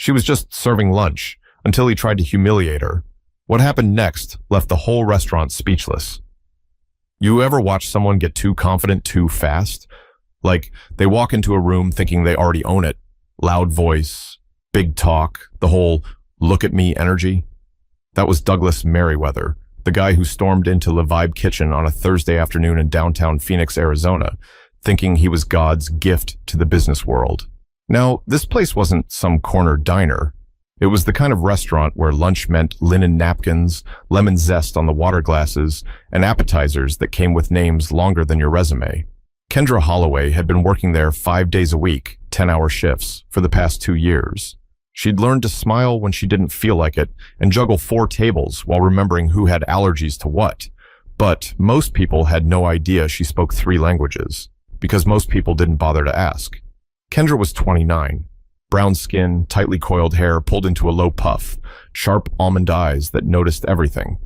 She was just serving lunch until he tried to humiliate her. What happened next left the whole restaurant speechless. You ever watch someone get too confident too fast? Like, they walk into a room thinking they already own it. Loud voice, big talk, the whole look at me energy. That was Douglas Merriweather, the guy who stormed into Le Vibe Kitchen on a Thursday afternoon in downtown Phoenix, Arizona, thinking he was God's gift to the business world. Now, this place wasn't some corner diner. It was the kind of restaurant where lunch meant linen napkins, lemon zest on the water glasses, and appetizers that came with names longer than your resume. Kendra Holloway had been working there 5 days a week, 10-hour shifts, for the past 2 years. She'd learned to smile when she didn't feel like it and juggle 4 tables while remembering who had allergies to what. But most people had no idea she spoke 3 languages, because most people didn't bother to ask. Kendra was 29. Brown skin, tightly coiled hair pulled into a low puff, sharp almond eyes that noticed everything,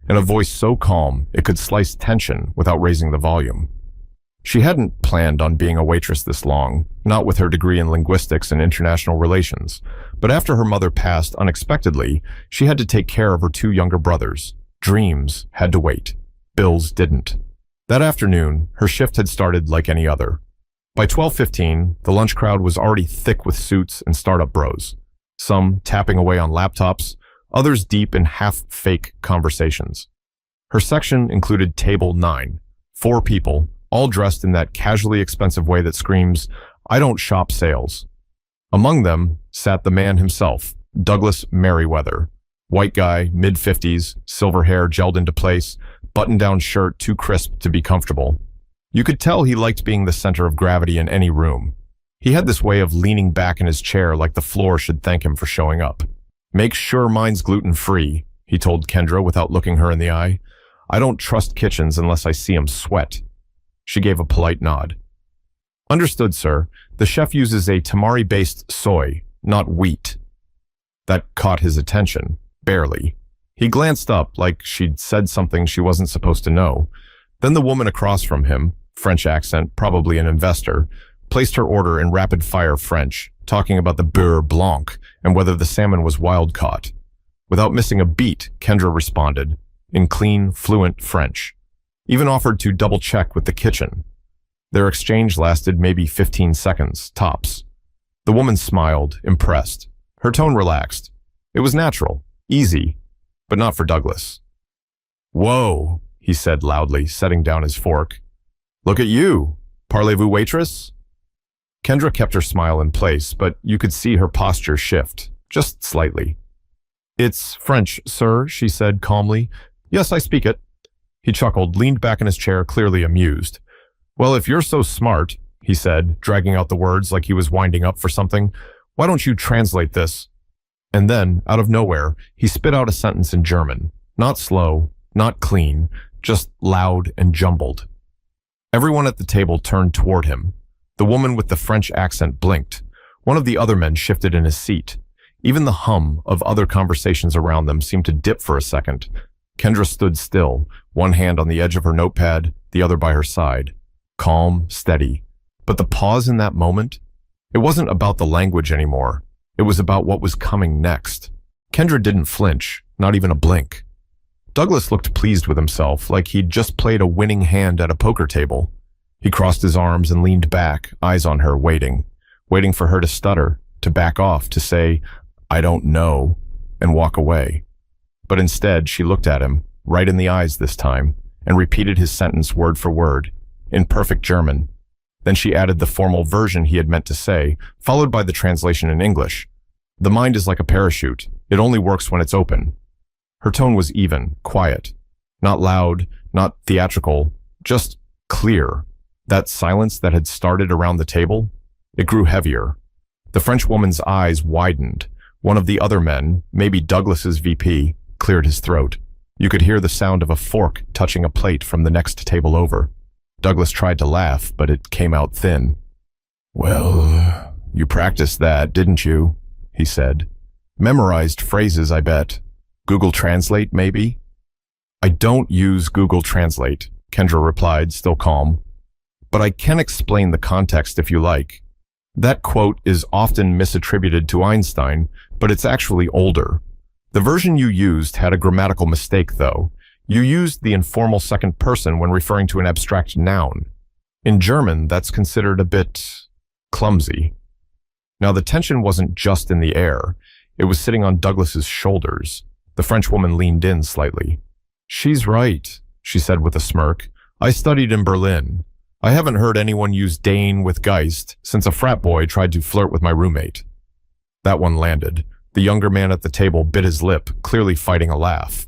and a voice so calm it could slice tension without raising the volume. She hadn't planned on being a waitress this long, not with her degree in linguistics and international relations, but after her mother passed unexpectedly, she had to take care of her 2 younger brothers. Dreams had to wait. Bills didn't. That afternoon, her shift had started like any other. By 12:15, the lunch crowd was already thick with suits and startup bros, some tapping away on laptops, others deep in half-fake conversations. Her section included table 9, 4 people, all dressed in that casually expensive way that screams, "I don't shop sales." Among them sat the man himself, Douglas Merriweather. White guy, mid-50s, silver hair gelled into place, button-down shirt too crisp to be comfortable. You could tell he liked being the center of gravity in any room. He had this way of leaning back in his chair like the floor should thank him for showing up. "Make sure mine's gluten-free," he told Kendra without looking her in the eye. "I don't trust kitchens unless I see 'em sweat." She gave a polite nod. "Understood, sir. The chef uses a tamari-based soy, not wheat." That caught his attention, barely. He glanced up like she'd said something she wasn't supposed to know. Then the woman across from him, French accent, probably an investor, placed her order in rapid-fire French, talking about the beurre blanc and whether the salmon was wild-caught. Without missing a beat, Kendra responded, in clean, fluent French. Even offered to double-check with the kitchen. Their exchange lasted maybe 15 seconds, tops. The woman smiled, impressed. Her tone relaxed. It was natural, easy, but not for Douglas. "Whoa," he said loudly, setting down his fork. "Look at you. Parlez-vous, waitress?" Kendra kept her smile in place, but you could see her posture shift, just slightly. "It's French, sir," she said calmly. "Yes, I speak it." He chuckled, leaned back in his chair, clearly amused. "Well, if you're so smart," he said, dragging out the words like he was winding up for something, "why don't you translate this?" And then, out of nowhere, he spit out a sentence in German. Not slow, not clean, just loud and jumbled. Everyone at the table turned toward him. The woman with the French accent blinked. One of the other men shifted in his seat. Even the hum of other conversations around them seemed to dip for a second. Kendra stood still, one hand on the edge of her notepad, the other by her side. Calm, steady. But the pause in that moment? It wasn't about the language anymore. It was about what was coming next. Kendra didn't flinch, not even a blink. Douglas looked pleased with himself, like he'd just played a winning hand at a poker table. He crossed his arms and leaned back, eyes on her, waiting for her to stutter, to back off, to say, "I don't know," and walk away. But instead, she looked at him, right in the eyes this time, and repeated his sentence word for word, in perfect German. Then she added the formal version he had meant to say, followed by the translation in English. "The mind is like a parachute. It only works when it's open." Her tone was even, quiet. Not loud, not theatrical, just clear. That silence that had started around the table, it grew heavier. The French woman's eyes widened. One of the other men, maybe Douglas's VP, cleared his throat. You could hear the sound of a fork touching a plate from the next table over. Douglas tried to laugh, but it came out thin. "Well, you practiced that, didn't you?" he said. "Memorized phrases, I bet. Google Translate, maybe?" "I don't use Google Translate," Kendra replied, still calm. "But I can explain the context if you like." That quote is often misattributed to Einstein, but it's actually older. The version you used had a grammatical mistake, though. You used the informal second person when referring to an abstract noun. In German, that's considered a bit clumsy. Now, the tension wasn't just in the air. It was sitting on Douglas's shoulders. The Frenchwoman leaned in slightly. "She's right," she said with a smirk. "I studied in Berlin. I haven't heard anyone use Dane with Geist since a frat boy tried to flirt with my roommate." That one landed. The younger man at the table bit his lip, clearly fighting a laugh.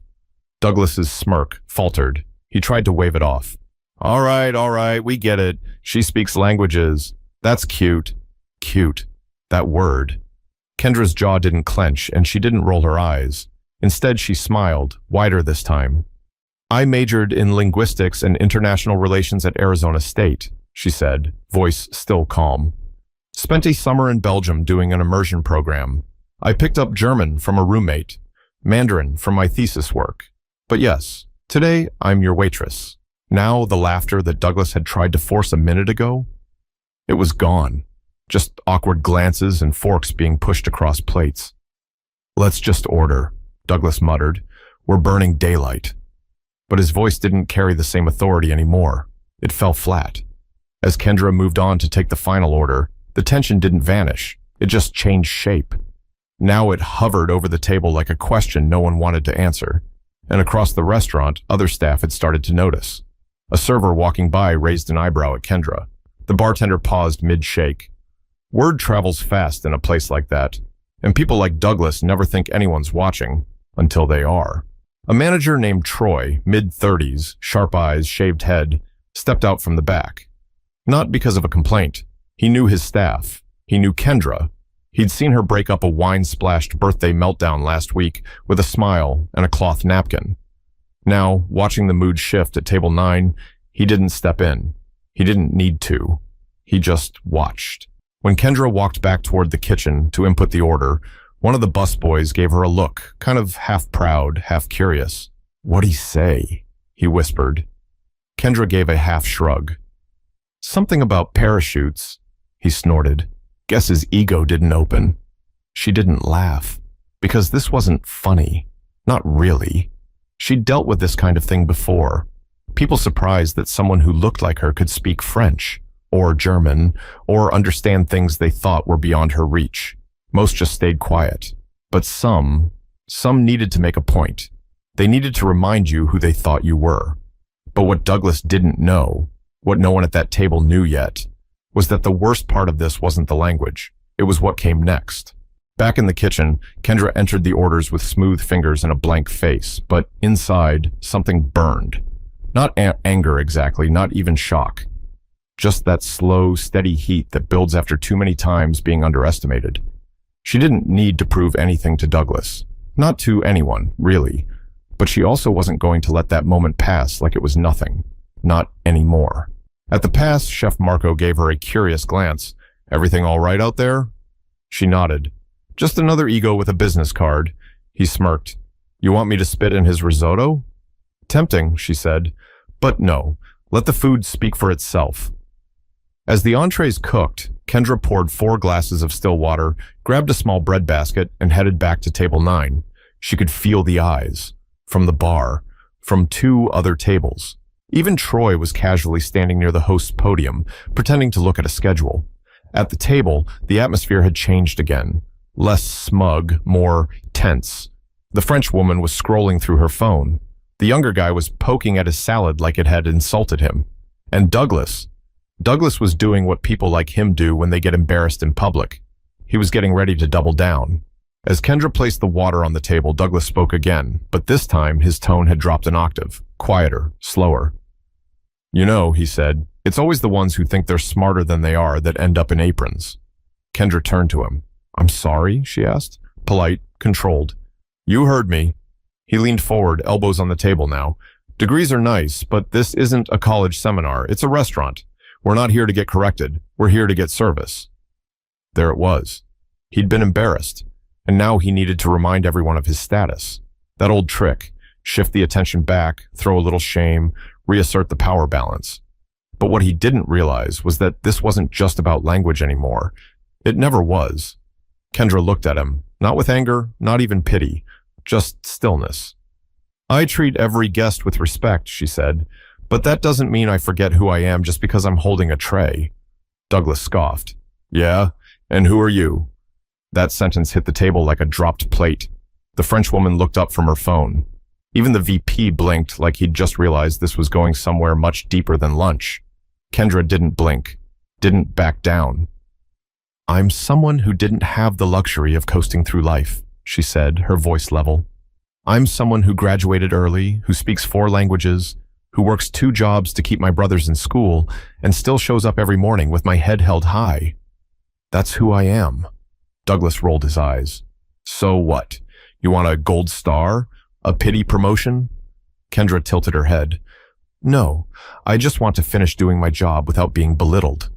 Douglas's smirk faltered. He tried to wave it off. All right, we get it. She speaks languages. That's cute." Cute. That word. Kendra's jaw didn't clench, and she didn't roll her eyes. Instead, she smiled, wider this time. "I majored in linguistics and international relations at Arizona State," she said, voice still calm. "Spent a summer in Belgium doing an immersion program. I picked up German from a roommate, Mandarin from my thesis work. But yes, today I'm your waitress." Now the laughter that Douglas had tried to force a minute ago, it was gone. Just awkward glances and forks being pushed across plates. "Let's just order," Douglas muttered. "We're burning daylight." But his voice didn't carry the same authority anymore. It fell flat. As Kendra moved on to take the final order, the tension didn't vanish. It just changed shape. Now it hovered over the table like a question no one wanted to answer. And across the restaurant, other staff had started to notice. A server walking by raised an eyebrow at Kendra. The bartender paused mid-shake. Word travels fast in a place like that, and people like Douglas never think anyone's watching, until they are. A manager named Troy, mid-30s, sharp eyes, shaved head, stepped out from the back. Not because of a complaint. He knew his staff. He knew Kendra. He'd seen her break up a wine-splashed birthday meltdown last week with a smile and a cloth napkin. Now, watching the mood shift at table 9, he didn't step in. He didn't need to. He just watched. When Kendra walked back toward the kitchen to input the order, one of the busboys gave her a look, kind of half proud, half curious. "What'd he say?" he whispered. Kendra gave a half shrug. "Something about parachutes," he snorted. Guess his ego didn't open. She didn't laugh, because this wasn't funny. Not really. She'd dealt with this kind of thing before. People surprised that someone who looked like her could speak French, or German, or understand things they thought were beyond her reach. Most just stayed quiet. But some needed to make a point. They needed to remind you who they thought you were. But what Douglas didn't know, what no one at that table knew yet, was that the worst part of this wasn't the language. It was what came next. Back in the kitchen, Kendra entered the orders with smooth fingers and a blank face, but inside, something burned. Not anger exactly, not even shock. Just that slow, steady heat that builds after too many times being underestimated. She didn't need to prove anything to Douglas. Not to anyone, really. But she also wasn't going to let that moment pass like it was nothing. Not anymore. At the pass, Chef Marco gave her a curious glance. "Everything all right out there?" She nodded. "Just another ego with a business card." He smirked. "You want me to spit in his risotto?" "Tempting," she said. "But no, let the food speak for itself." As the entrees cooked, Kendra poured 4 glasses of still water, grabbed a small bread basket, and headed back to table 9. She could feel the eyes. From the bar. From 2 other tables. Even Troy was casually standing near the host's podium, pretending to look at a schedule. At the table, the atmosphere had changed again. Less smug, more tense. The French woman was scrolling through her phone. The younger guy was poking at his salad like it had insulted him. And Douglas was doing what people like him do when they get embarrassed in public. He was getting ready to double down. As Kendra placed the water on the table, Douglas spoke again, but this time his tone had dropped an octave, quieter, slower. "You know," he said, "it's always the ones who think they're smarter than they are that end up in aprons." Kendra turned to him. "I'm sorry?" she asked. Polite, controlled. "You heard me." He leaned forward, elbows on the table now. "Degrees are nice, but this isn't a college seminar. It's a restaurant. We're not here to get corrected. We're here to get service." There it was. He'd been embarrassed, and now he needed to remind everyone of his status. That old trick, shift the attention back, throw a little shame, reassert the power balance. But what he didn't realize was that this wasn't just about language anymore. It never was. Kendra looked at him, not with anger, not even pity, just stillness. I treat every guest with respect, she said, but that doesn't mean I forget who I am just because I'm holding a tray. Douglas scoffed. Yeah, and who are you? That sentence hit the table like a dropped plate. The Frenchwoman looked up from her phone. Even the VP blinked like he'd just realized this was going somewhere much deeper than lunch. Kendra didn't blink, didn't back down. I'm someone who didn't have the luxury of coasting through life, she said, her voice level. I'm someone who graduated early, who speaks 4 languages, who works 2 jobs to keep my brothers in school, and still shows up every morning with my head held high. That's who I am. Douglas rolled his eyes. So what? You want a gold star? A pity promotion? Kendra tilted her head. No, I just want to finish doing my job without being belittled.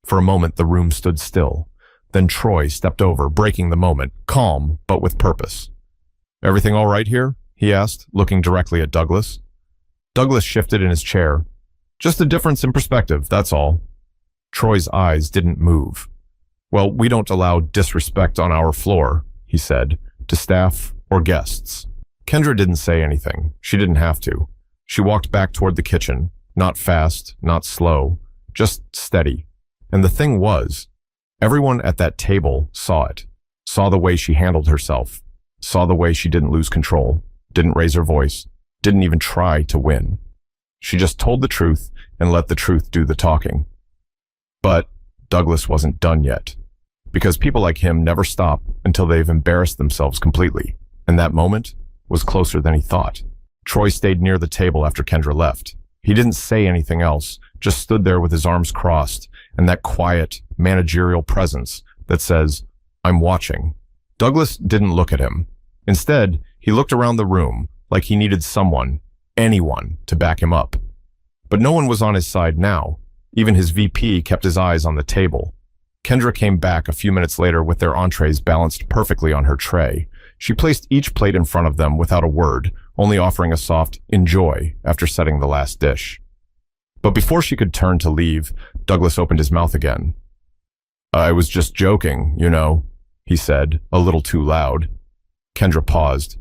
For a moment, the room stood still. Then Troy stepped over, breaking the moment, calm, but with purpose. Everything all right here? He asked, looking directly at Douglas. Douglas shifted in his chair. Just a difference in perspective, that's all. Troy's eyes didn't move. Well, we don't allow disrespect on our floor, he said, to staff or guests. Kendra didn't say anything. She didn't have to. She walked back toward the kitchen, not fast, not slow, just steady. And the thing was, everyone at that table saw it, saw the way she handled herself, saw the way she didn't lose control, didn't raise her voice, didn't even try to win. She just told the truth and let the truth do the talking. But Douglas wasn't done yet, because people like him never stop until they've embarrassed themselves completely, and that moment was closer than he thought. Troy stayed near the table after Kendra left. He didn't say anything else, just stood there with his arms crossed and that quiet, managerial presence that says, I'm watching. Douglas didn't look at him. Instead, he looked around the room like he needed someone, anyone, to back him up. But no one was on his side now. Even his VP kept his eyes on the table. Kendra came back a few minutes later with their entrees balanced perfectly on her tray. She placed each plate in front of them without a word, only offering a soft enjoy after setting the last dish. But before she could turn to leave, Douglas opened his mouth again. I was just joking, you know, he said, a little too loud. Kendra paused.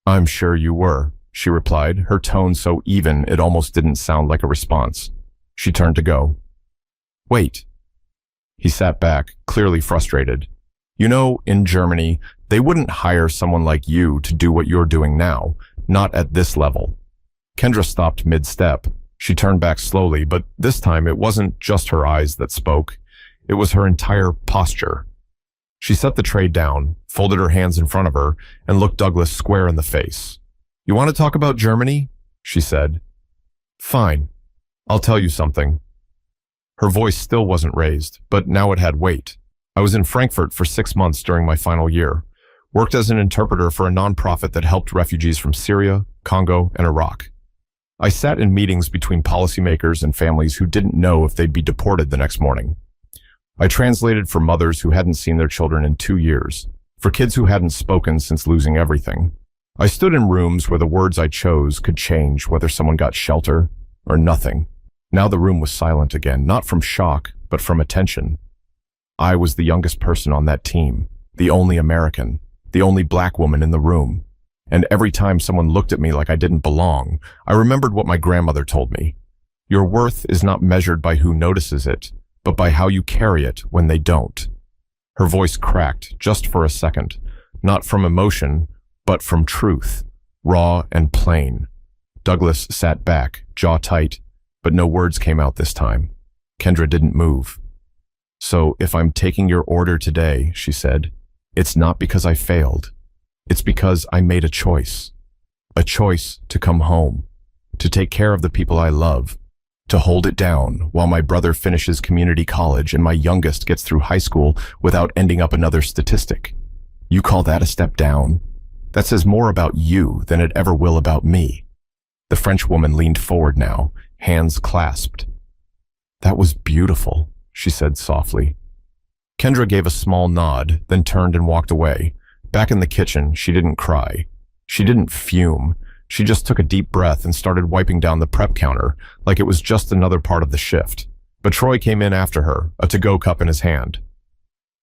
I'm sure you were, she replied, her tone so even it almost didn't sound like a response. She turned to go. Wait. He sat back, clearly frustrated. You know, in Germany, they wouldn't hire someone like you to do what you're doing now, not at this level. Kendra stopped mid-step. She turned back slowly, but this time it wasn't just her eyes that spoke. It was her entire posture. She set the tray down, folded her hands in front of her, and looked Douglas square in the face. You want to talk about Germany? She said. Fine. I'll tell you something. Her voice still wasn't raised, but now it had weight. I was in Frankfurt for 6 months during my final year. Worked as an interpreter for a nonprofit that helped refugees from Syria, Congo, and Iraq. I sat in meetings between policymakers and families who didn't know if they'd be deported the next morning. I translated for mothers who hadn't seen their children in 2 years, for kids who hadn't spoken since losing everything. I stood in rooms where the words I chose could change whether someone got shelter or nothing. Now the room was silent again, not from shock, but from attention. I was the youngest person on that team, the only American, the only black woman in the room. And every time someone looked at me like I didn't belong, I remembered what my grandmother told me. Your worth is not measured by who notices it, but by how you carry it when they don't. Her voice cracked just for a second, not from emotion, but from truth, raw and plain. Douglas sat back, jaw tight, but no words came out this time. Kendra didn't move. So if I'm taking your order today, she said, it's not because I failed. It's because I made a choice to come home, to take care of the people I love, to hold it down while my brother finishes community college and my youngest gets through high school without ending up another statistic. You call that a step down? That says more about you than it ever will about me. The French woman leaned forward now, hands clasped. That was beautiful, she said softly. Kendra gave a small nod, then turned and walked away. Back in the kitchen, she didn't cry. She didn't fume. She just took a deep breath and started wiping down the prep counter like it was just another part of the shift. But Troy came in after her, a to-go cup in his hand.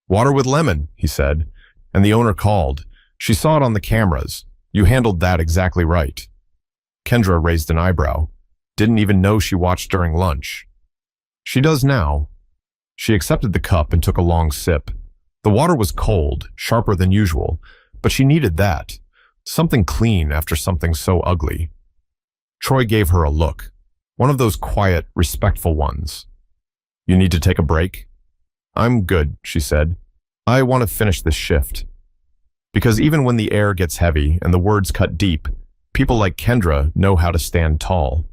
Water with lemon, he said, and the owner called. She saw it on the cameras. You handled that exactly right. Kendra raised an eyebrow. Didn't even know she watched during lunch. She does now. She accepted the cup and took a long sip. The water was cold, sharper than usual, but she needed that. Something clean after something so ugly. Troy gave her a look. One of those quiet, respectful ones. You need to take a break? I'm good, she said. I want to finish this shift. Because even when the air gets heavy and the words cut deep, people like Kendra know how to stand tall.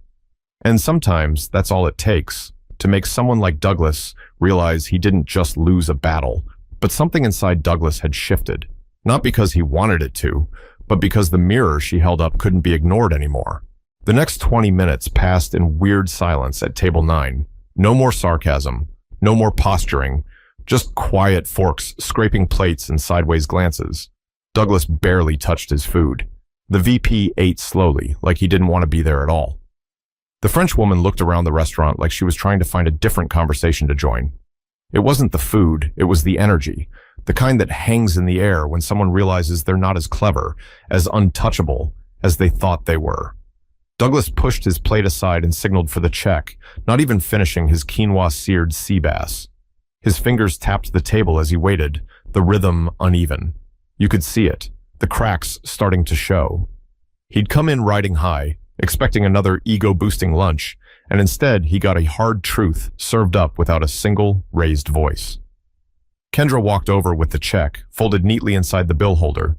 And sometimes that's all it takes to make someone like Douglas realize he didn't just lose a battle, but something inside Douglas had shifted. Not because he wanted it to, but because the mirror she held up couldn't be ignored anymore. The next 20 minutes passed in weird silence at table 9. No more sarcasm, no more posturing, just quiet forks scraping plates and sideways glances. Douglas barely touched his food. The VP ate slowly, like he didn't want to be there at all. The French woman looked around the restaurant like she was trying to find a different conversation to join. It wasn't the food, it was the energy, the kind that hangs in the air when someone realizes they're not as clever, as untouchable as they thought they were. Douglas pushed his plate aside and signaled for the check, not even finishing his quinoa-seared sea bass. His fingers tapped the table as he waited, the rhythm uneven. You could see it, the cracks starting to show. He'd come in riding high, expecting another ego-boosting lunch, and instead he got a hard truth served up without a single raised voice. Kendra walked over with the check, folded neatly inside the bill holder.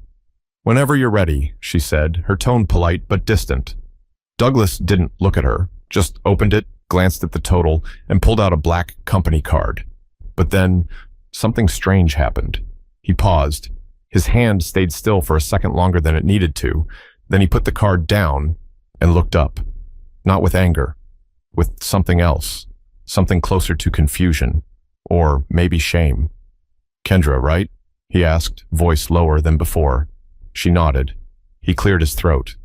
Whenever you're ready, she said, her tone polite but distant. Douglas didn't look at her, just opened it, glanced at the total, and pulled out a black company card. But then, something strange happened. He paused. His hand stayed still for a second longer than it needed to. Then he put the card down and looked up. Not with anger, with something else, something closer to confusion, or maybe shame. Kendra, right? He asked, voice lower than before. She nodded. He cleared his throat.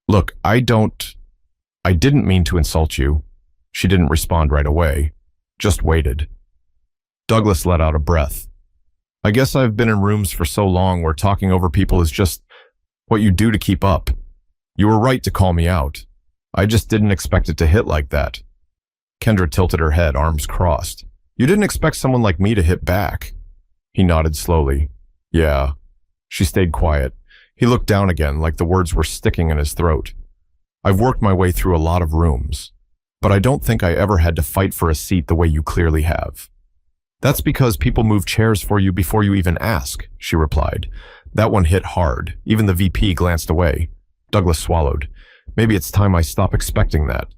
Look, I didn't mean to insult you. She didn't respond right away, just waited. Douglas let out a breath. I guess I've been in rooms for so long where talking over people is just what you do to keep up. You were right to call me out. I just didn't expect it to hit like that. Kendra tilted her head, arms crossed. You didn't expect someone like me to hit back. He nodded slowly. Yeah. She stayed quiet. He looked down again, like the words were sticking in his throat. I've worked my way through a lot of rooms, but I don't think I ever had to fight for a seat the way you clearly have. That's because people move chairs for you before you even ask, she replied. That one hit hard. Even the VP glanced away. Douglas swallowed. Maybe it's time I stop expecting that.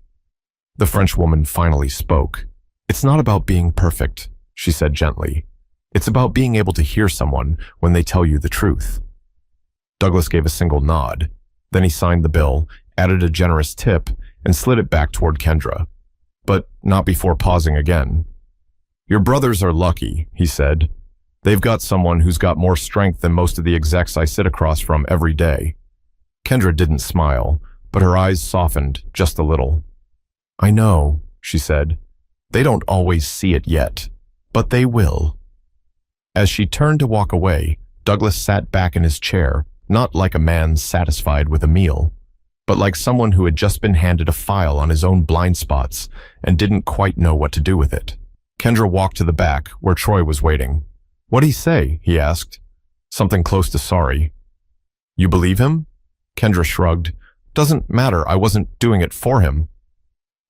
The French woman finally spoke. It's not about being perfect, she said gently. It's about being able to hear someone when they tell you the truth. Douglas gave a single nod. Then he signed the bill, added a generous tip, and slid it back toward Kendra. But not before pausing again. Your brothers are lucky, he said. They've got someone who's got more strength than most of the execs I sit across from every day. Kendra didn't smile, but her eyes softened just a little. I know, she said. They don't always see it yet, but they will. As she turned to walk away, Douglas sat back in his chair, not like a man satisfied with a meal, but like someone who had just been handed a file on his own blind spots and didn't quite know what to do with it. Kendra walked to the back, where Troy was waiting. What'd he say? He asked. Something close to sorry. You believe him? Kendra shrugged. Doesn't matter, I wasn't doing it for him.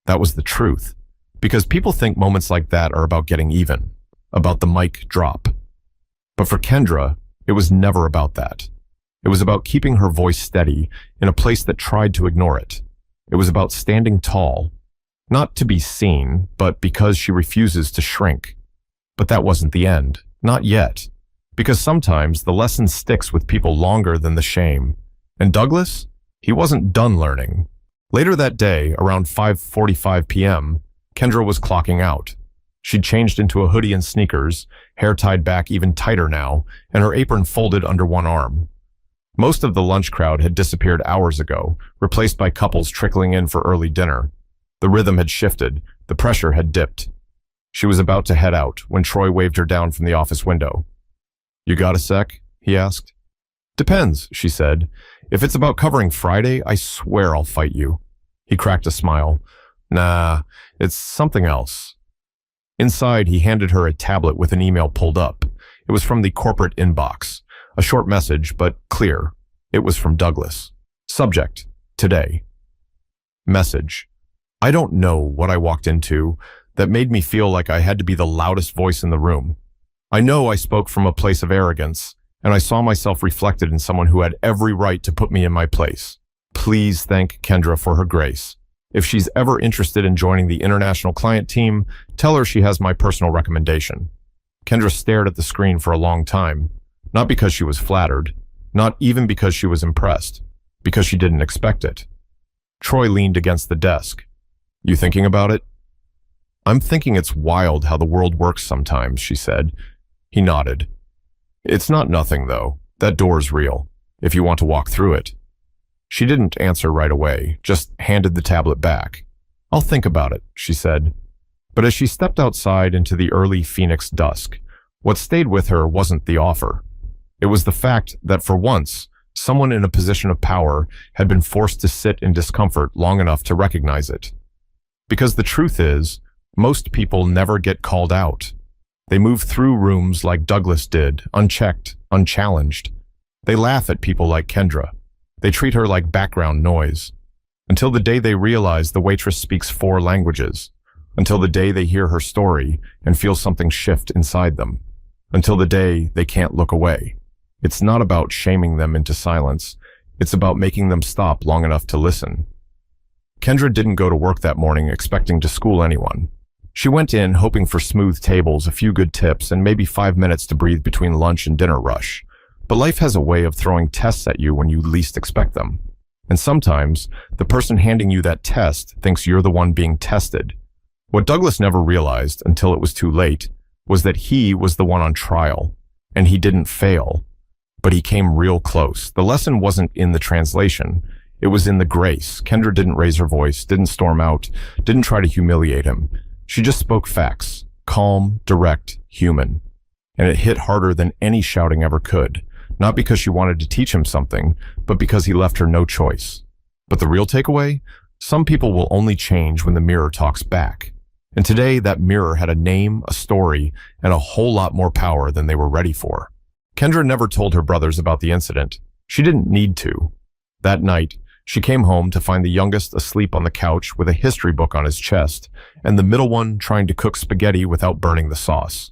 That was the truth, because people think moments like that are about getting even, about the mic drop. But for Kendra, it was never about that. It was about keeping her voice steady in a place that tried to ignore it. It was about standing tall, not to be seen, but because she refuses to shrink. But that wasn't the end, not yet, because sometimes the lesson sticks with people longer than the shame. And Douglas? He wasn't done learning. Later that day, around 5:45 p.m., Kendra was clocking out. She'd changed into a hoodie and sneakers, hair tied back even tighter now, and her apron folded under one arm. Most of the lunch crowd had disappeared hours ago, replaced by couples trickling in for early dinner. The rhythm had shifted, the pressure had dipped. She was about to head out when Troy waved her down from the office window. "You got a sec?" he asked. "Depends," she said. "If it's about covering Friday, I swear I'll fight you." He cracked a smile. "Nah, it's something else." Inside, he handed her a tablet with an email pulled up. It was from the corporate inbox. A short message, but clear. It was from Douglas. Subject: today. Message: I don't know what I walked into that made me feel like I had to be the loudest voice in the room. I know I spoke from a place of arrogance, and I saw myself reflected in someone who had every right to put me in my place. Please thank Kendra for her grace. If she's ever interested in joining the international client team, tell her she has my personal recommendation. Kendra stared at the screen for a long time, not because she was flattered, not even because she was impressed, because she didn't expect it. Troy leaned against the desk. "You thinking about it?" "I'm thinking it's wild how the world works sometimes," she said. He nodded. "It's not nothing, though. That door's real, if you want to walk through it." She didn't answer right away, just handed the tablet back. "I'll think about it," she said. But as she stepped outside into the early Phoenix dusk, what stayed with her wasn't the offer. It was the fact that for once, someone in a position of power had been forced to sit in discomfort long enough to recognize it. Because the truth is, most people never get called out. They move through rooms like Douglas did, unchecked, unchallenged. They laugh at people like Kendra. They treat her like background noise. Until the day they realize the waitress speaks 4 languages. Until the day they hear her story and feel something shift inside them. Until the day they can't look away. It's not about shaming them into silence. It's about making them stop long enough to listen. Kendra didn't go to work that morning expecting to school anyone. She went in hoping for smooth tables, a few good tips, and maybe 5 minutes to breathe between lunch and dinner rush. But life has a way of throwing tests at you when you least expect them. And sometimes, the person handing you that test thinks you're the one being tested. What Douglas never realized, until it was too late, was that he was the one on trial. And he didn't fail. But he came real close. The lesson wasn't in the translation. It was in the grace. Kendra didn't raise her voice, didn't storm out, didn't try to humiliate him. She just spoke facts. Calm, direct, human. And it hit harder than any shouting ever could. Not because she wanted to teach him something, but because he left her no choice. But the real takeaway? Some people will only change when the mirror talks back. And today, that mirror had a name, a story, and a whole lot more power than they were ready for. Kendra never told her brothers about the incident. She didn't need to. That night, she came home to find the youngest asleep on the couch with a history book on his chest, and the middle one trying to cook spaghetti without burning the sauce.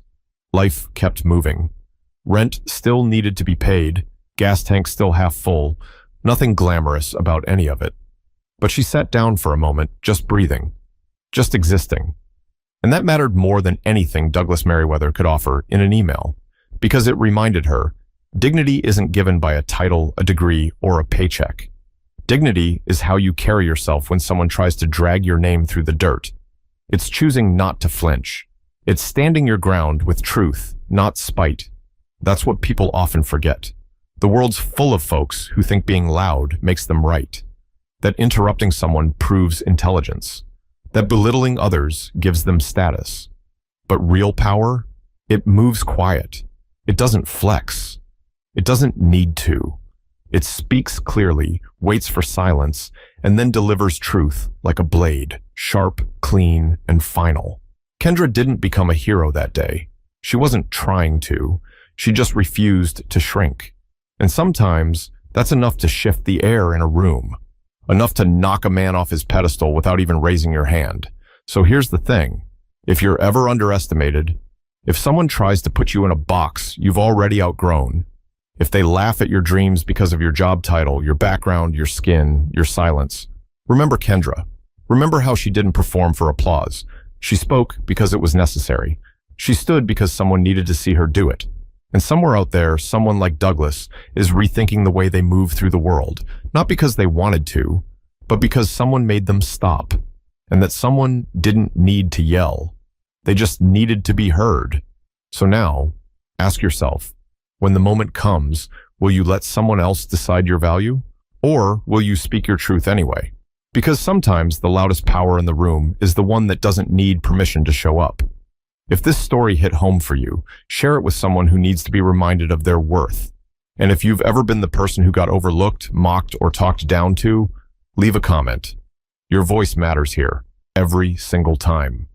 Life kept moving. Rent still needed to be paid, gas tank still half full, nothing glamorous about any of it. But she sat down for a moment, just breathing, just existing. And that mattered more than anything Douglas Merriweather could offer in an email, because it reminded her, dignity isn't given by a title, a degree, or a paycheck. Dignity is how you carry yourself when someone tries to drag your name through the dirt. It's choosing not to flinch. It's standing your ground with truth, not spite. That's what people often forget. The world's full of folks who think being loud makes them right. That interrupting someone proves intelligence. That belittling others gives them status. But real power? It moves quiet. It doesn't flex. It doesn't need to. It speaks clearly, waits for silence, and then delivers truth like a blade, sharp, clean, and final. Kendra didn't become a hero that day. She wasn't trying to. She just refused to shrink. And sometimes, that's enough to shift the air in a room. Enough to knock a man off his pedestal without even raising your hand. So here's the thing. If you're ever underestimated, if someone tries to put you in a box you've already outgrown, if they laugh at your dreams because of your job title, your background, your skin, your silence, remember Kendra. Remember how she didn't perform for applause. She spoke because it was necessary. She stood because someone needed to see her do it. And somewhere out there, someone like Douglas is rethinking the way they move through the world, not because they wanted to, but because someone made them stop, and that someone didn't need to yell. They just needed to be heard. So now, ask yourself, when the moment comes, will you let someone else decide your value? Or will you speak your truth anyway? Because sometimes the loudest power in the room is the one that doesn't need permission to show up. If this story hit home for you, share it with someone who needs to be reminded of their worth. And if you've ever been the person who got overlooked, mocked, or talked down to, leave a comment. Your voice matters here, every single time.